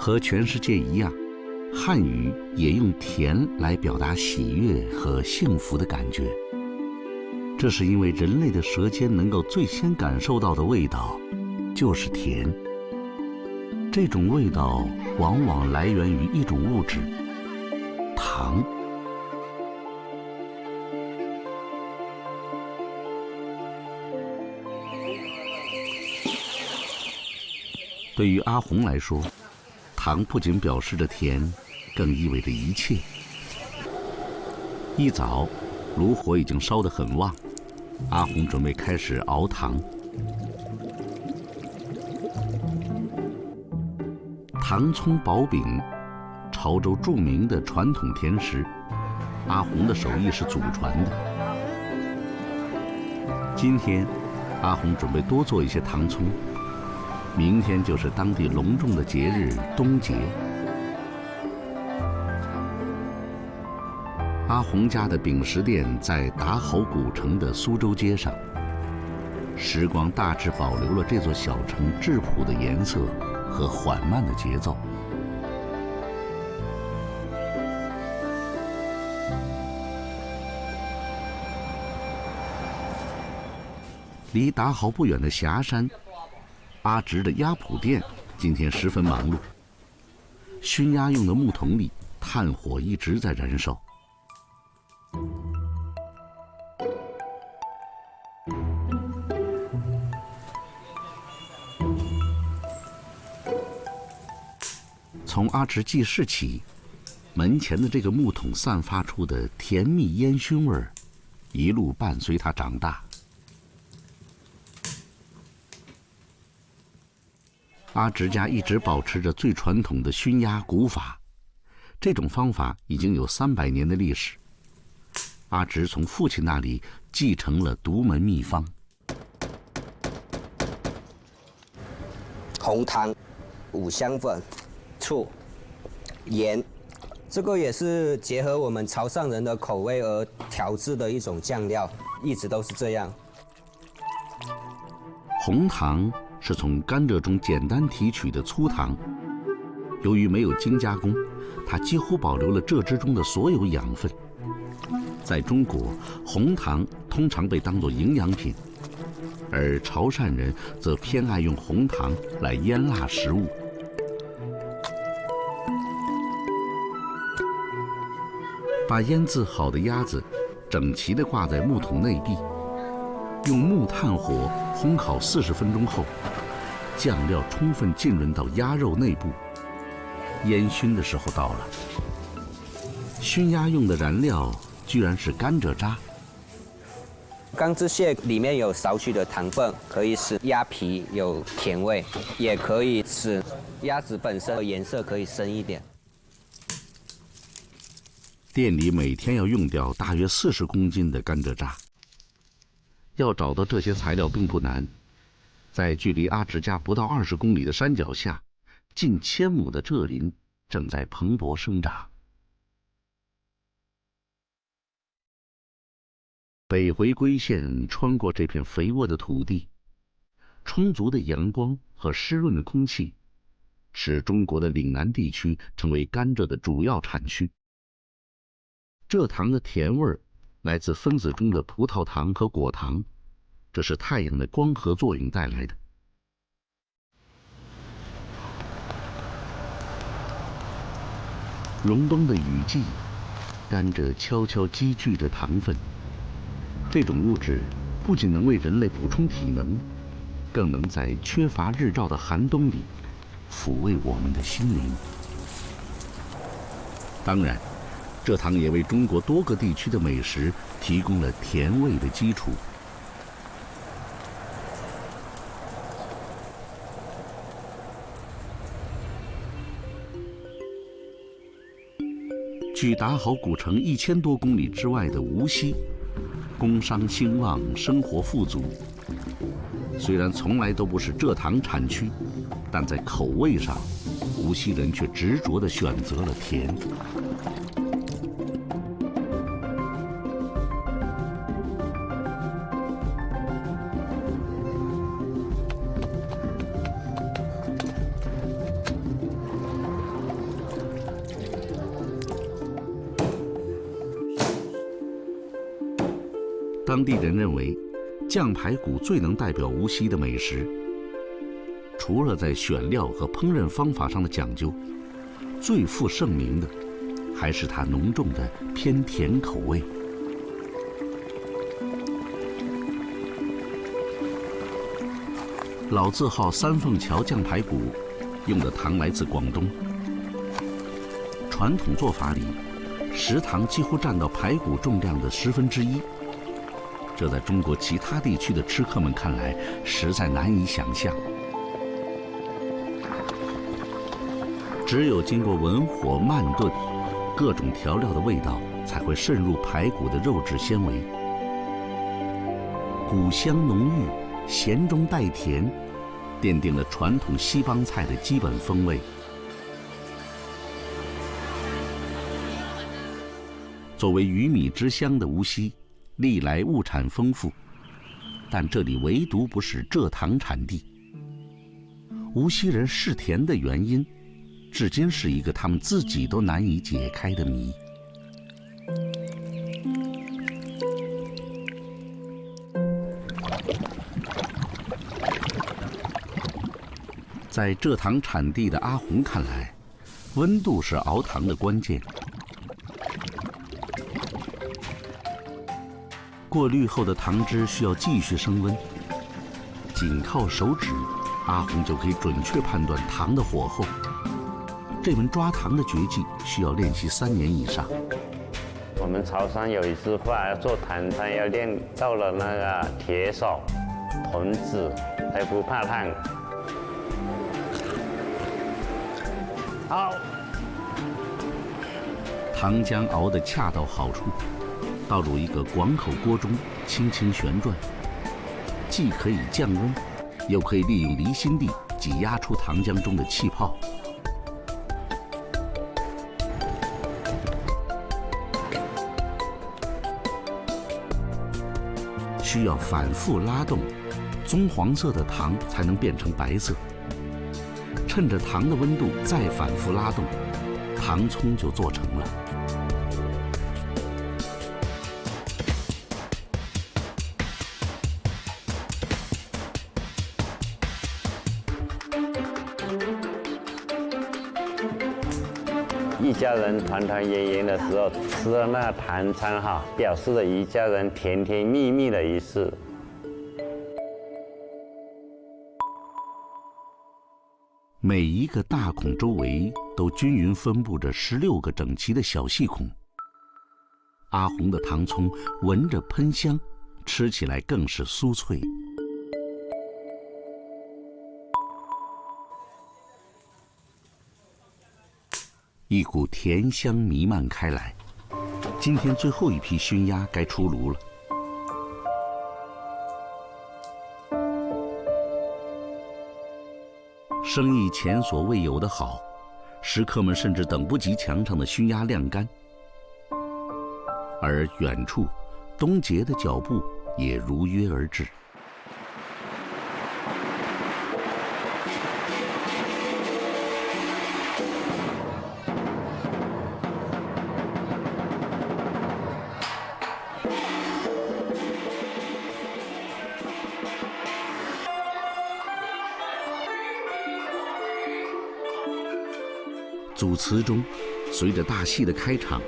和全世界一样，汉语也用甜来表达喜悦和幸福的感觉。这是因为人类的舌尖能够最先感受到的味道就是甜。这种味道往往来源于一种物质——糖。对于阿红来说，糖不仅表示着甜，更意味着一切。一早，炉火已经烧得很旺，阿红准备开始熬糖。糖葱薄饼，潮州著名的传统甜食，阿红的手艺是祖传的。今天，阿红准备多做一些糖葱。明天就是当地隆重的节日冬节。阿红家的饼食店在打好古城的苏州街上，时光大致保留了这座小城质朴的颜色和缓慢的节奏。离达豪不远的霞山，阿直的鸭脯店今天十分忙碌。熏鸭用的木桶里，炭火一直在燃烧。从阿直记事起，门前的这个木桶散发出的甜蜜烟熏味儿，一路伴随他长大。阿直家一直保持着最传统的熏鸭古法，这种方法已经有300年的历史。阿直从父亲那里继承了独门秘方。红糖、五香粉、醋、盐，这个也是结合我们潮汕人的口味而调制的一种酱料，一直都是这样。红糖是从甘蔗中简单提取的粗糖，由于没有精加工，它几乎保留了蔗汁中的所有养分。在中国，红糖通常被当作营养品，而潮汕人则偏爱用红糖来腌辣食物。把腌制好的鸭子整齐地挂在木桶内壁，用木炭火烘烤40分钟后，酱料充分浸润到鸭肉内部，烟熏的时候到了。熏鸭用的燃料居然是甘蔗渣。钢汁蟹里面有少许的糖分，可以使鸭皮有甜味，也可以使鸭子本身的颜色可以深一点。店里每天要用掉大约40公斤的甘蔗渣。要找到这些材料并不难，在距离阿直家不到20公里的山脚下，近1000亩的蔗林正在蓬勃生长。北回归线穿过这片肥沃的土地，充足的阳光和湿润的空气，使中国的岭南地区成为甘蔗的主要产区。蔗糖的甜味儿来自分子中的葡萄糖和果糖，这是太阳的光合作用带来的。隆冬的雨季，甘蔗悄悄积聚着糖分。这种物质不仅能为人类补充体能，更能在缺乏日照的寒冬里抚慰我们的心灵。当然，蔗糖也为中国多个地区的美食提供了甜味的基础。距打好古城1000多公里之外的无锡，工商兴旺，生活富足。虽然从来都不是蔗糖产区，但在口味上，无锡人却执着地选择了甜。当地人认为，酱排骨最能代表无锡的美食。除了在选料和烹饪方法上的讲究，最负盛名的还是它浓重的偏甜口味。老字号三凤桥酱排骨用的糖来自广东。传统做法里，食糖几乎占到排骨重量的1/10，这在中国其他地区的吃客们看来实在难以想象。只有经过文火慢炖，各种调料的味道才会渗入排骨的肉质纤维，骨香浓郁，咸中带甜，奠定了传统西帮菜的基本风味。作为鱼米之乡的无锡，历来物产丰富，但这里唯独不是蔗糖产地。无锡人嗜甜的原因，至今是一个他们自己都难以解开的谜。在蔗糖产地的阿红看来，温度是熬糖的关键。过滤后的糖汁需要继续升温，仅靠手指，阿红就可以准确判断糖的火候。这门抓糖的绝技需要练习3年以上。我们潮汕有一句话，要做糖餐要练到了那个铁手、童子，还不怕烫。好，糖浆熬得恰到好处，倒入一个广口锅中，轻轻旋转，既可以降温，又可以利用离心力挤压出糖浆中的气泡。需要反复拉动，棕黄色的糖才能变成白色。趁着糖的温度再反复拉动，糖葱就做成了。一家人团团圆圆的时候，吃了那糖餐哈，表示了一家人甜甜蜜蜜的仪式。每一个大孔周围都均匀分布着16个整齐的小细孔。阿红的糖葱闻着喷香，吃起来更是酥脆。一股甜香弥漫开来。今天最后一批熏鸭该出炉了。生意前所未有的好，食客们甚至等不及墙上的熏鸭晾干。而远处，东杰的脚步也如约而至。组词中，随着大戏的开场，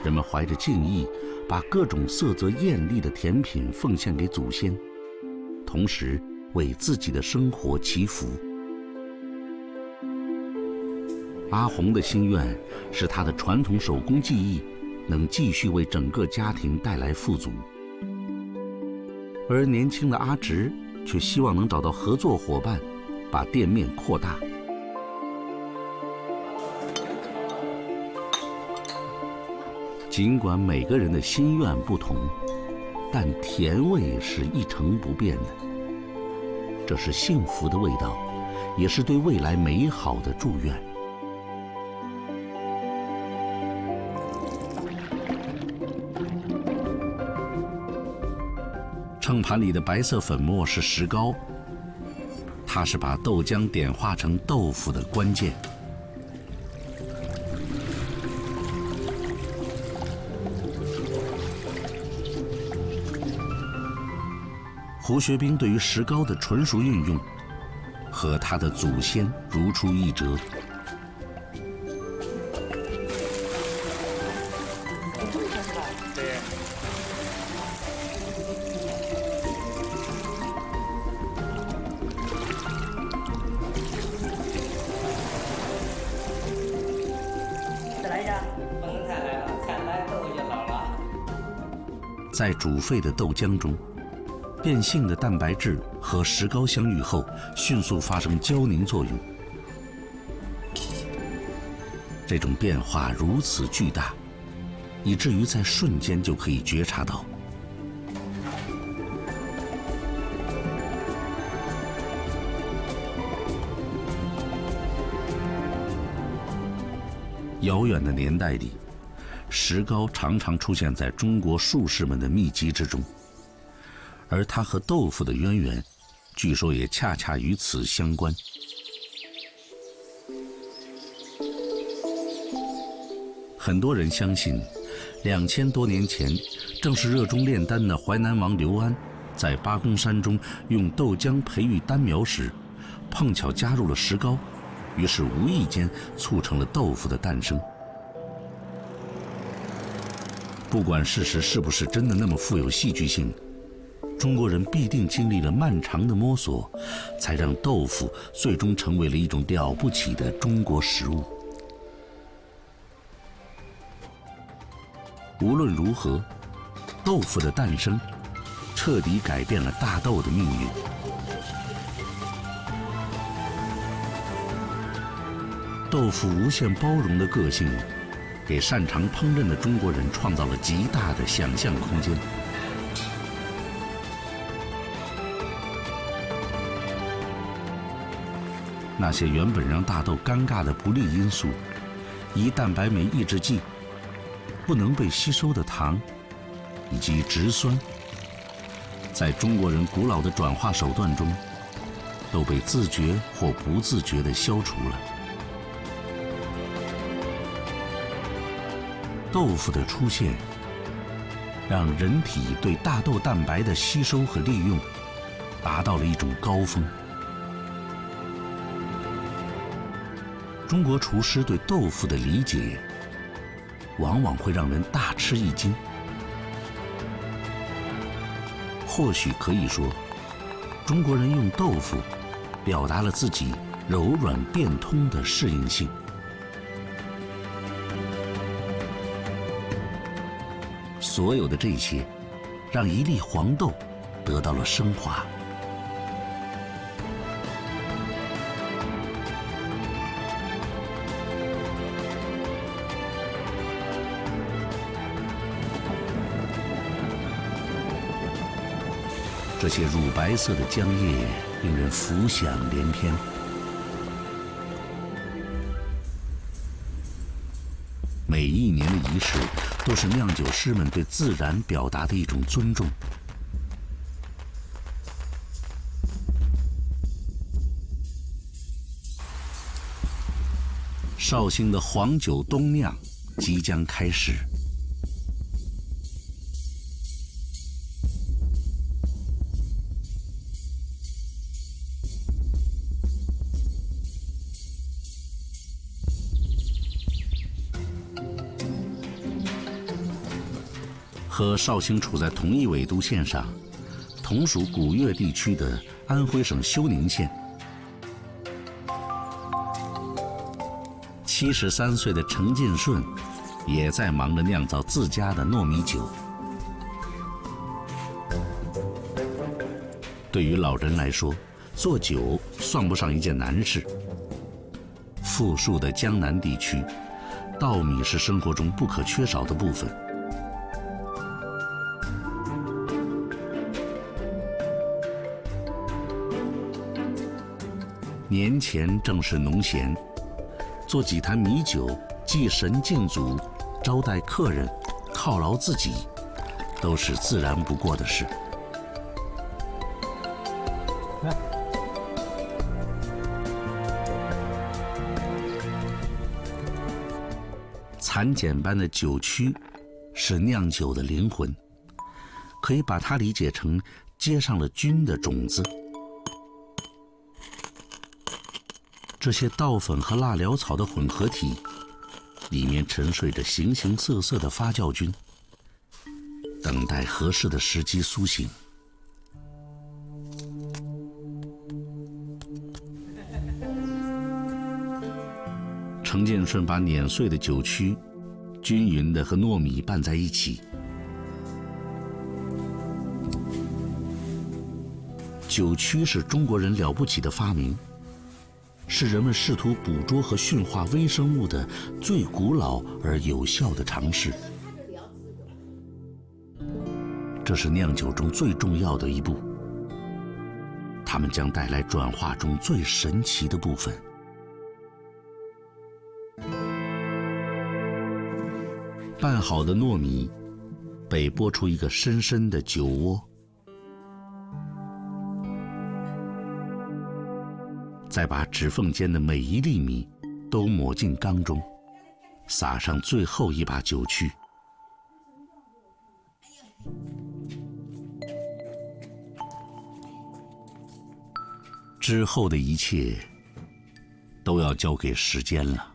人们怀着敬意，把各种色泽艳丽的甜品奉献给祖先，同时为自己的生活祈福。阿红的心愿是她的传统手工技艺能继续为整个家庭带来富足，而年轻的阿直却希望能找到合作伙伴，把店面扩大。尽管每个人的心愿不同，但甜味是一成不变的。这是幸福的味道，也是对未来美好的祝愿。秤盘里的白色粉末是石膏，它是把豆浆点化成豆腐的关键。胡学兵对于石膏的纯熟运用，和他的祖先如出一辙。在煮沸的豆浆中，变性的蛋白质和石膏相遇后，迅速发生胶凝作用。这种变化如此巨大，以至于在瞬间就可以觉察到。遥远的年代里，石膏常常出现在中国术士们的秘籍之中，而它和豆腐的渊源，据说也恰恰与此相关。很多人相信，2000多年前，正是热衷炼丹的淮南王刘安，在八公山中用豆浆培育丹苗时，碰巧加入了石膏，于是无意间促成了豆腐的诞生。不管事实是不是真的那么富有戏剧性，中国人必定经历了漫长的摸索，才让豆腐最终成为了一种了不起的中国食物。无论如何，豆腐的诞生彻底改变了大豆的命运。豆腐无限包容的个性，给擅长烹饪的中国人创造了极大的想象空间。那些原本让大豆尴尬的不利因素，胰蛋白酶抑制剂、不能被吸收的糖，以及植酸，在中国人古老的转化手段中，都被自觉或不自觉地消除了。豆腐的出现，让人体对大豆蛋白的吸收和利用达到了一种高峰。中国厨师对豆腐的理解，往往会让人大吃一惊。或许可以说，中国人用豆腐表达了自己柔软变通的适应性。所有的这些，让一粒黄豆得到了升华。这些乳白色的浆液令人浮想联翩。每一年的仪式，都是酿酒师们对自然表达的一种尊重。绍兴的黄酒冬酿即将开始。和绍兴处在同一纬度线上，同属古越地区的安徽省休宁县，73岁的程进顺也在忙着酿造自家的糯米酒。对于老人来说，做酒算不上一件难事。富庶的江南地区，稻米是生活中不可缺少的部分。年前正是农闲，做几坛米酒，祭神敬祖，招待客人，犒劳自己，都是自然不过的事。蚕茧般的酒曲是酿酒的灵魂，可以把它理解成接上了菌的种子。这些稻粉和辣寮草的混合体，里面沉睡着形形色色的发酵菌，等待合适的时机苏醒。程建顺把碾碎的酒曲均匀地和糯米拌在一起。酒曲是中国人了不起的发明，是人们试图捕捉和驯化微生物的最古老而有效的尝试。这是酿酒中最重要的一步，它们将带来转化中最神奇的部分。拌好的糯米被拨出一个深深的酒窝，再把指缝间的每一粒米都抹进缸中，撒上最后一把酒曲。之后的一切都要交给时间了。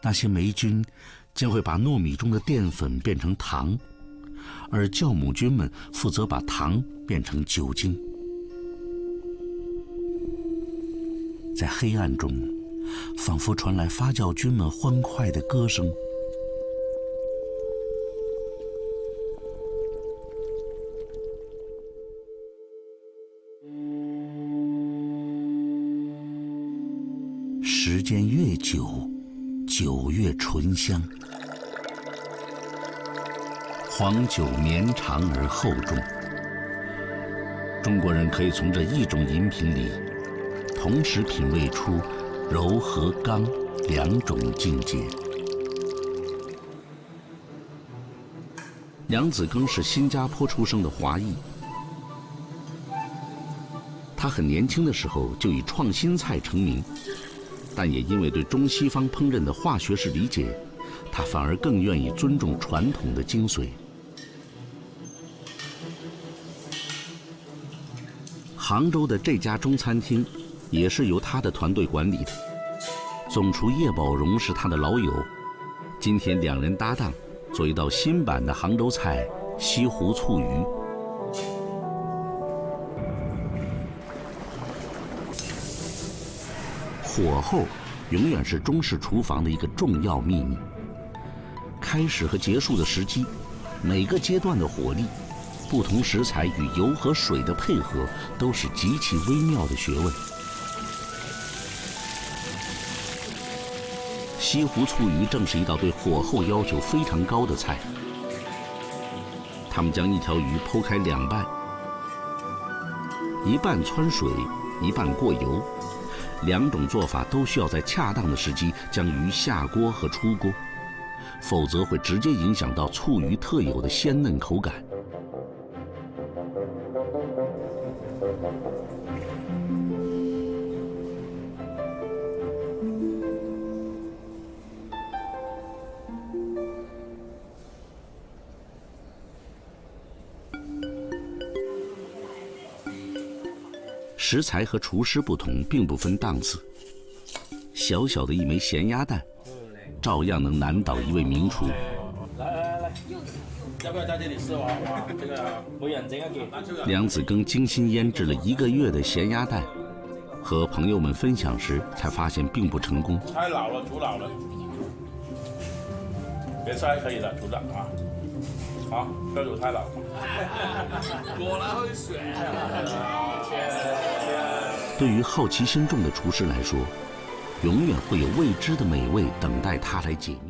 那些霉菌将会把糯米中的淀粉变成糖，而酵母菌们负责把糖变成酒精。在黑暗中，仿佛传来发酵菌们欢快的歌声。时间越久，酒越醇香，黄酒绵长而厚重。中国人可以从这一种饮品里，同时品味出柔和刚两种境界。杨子庚是新加坡出生的华裔，他很年轻的时候就以创新菜成名。但也因为对中西方烹饪的化学式理解，他反而更愿意尊重传统的精髓。杭州的这家中餐厅也是由他的团队管理的，总厨叶宝荣是他的老友。今天两人搭档做一道新版的杭州菜——西湖醋鱼。火候永远是中式厨房的一个重要秘密。开始和结束的时机，每个阶段的火力，不同食材与油和水的配合，都是极其微妙的学问。西湖醋鱼正是一道对火候要求非常高的菜。他们将一条鱼剖开两半，一半汆水，一半过油。两种做法都需要在恰当的时机将鱼下锅和出锅，否则会直接影响到醋鱼特有的鲜嫩口感。食材和厨师不同，并不分档次。小小的一枚咸鸭蛋，照样能难倒一位名厨。来，要不要在这里试哇？这个每人整一件。梁子庚精心腌制了1个月的咸鸭蛋，和朋友们分享时才发现并不成功。太老了，煮老了。别塞，可以了，煮了啊。好，不要煮太老。果然会选。对于好奇心重的厨师来说，永远会有未知的美味等待他来解密。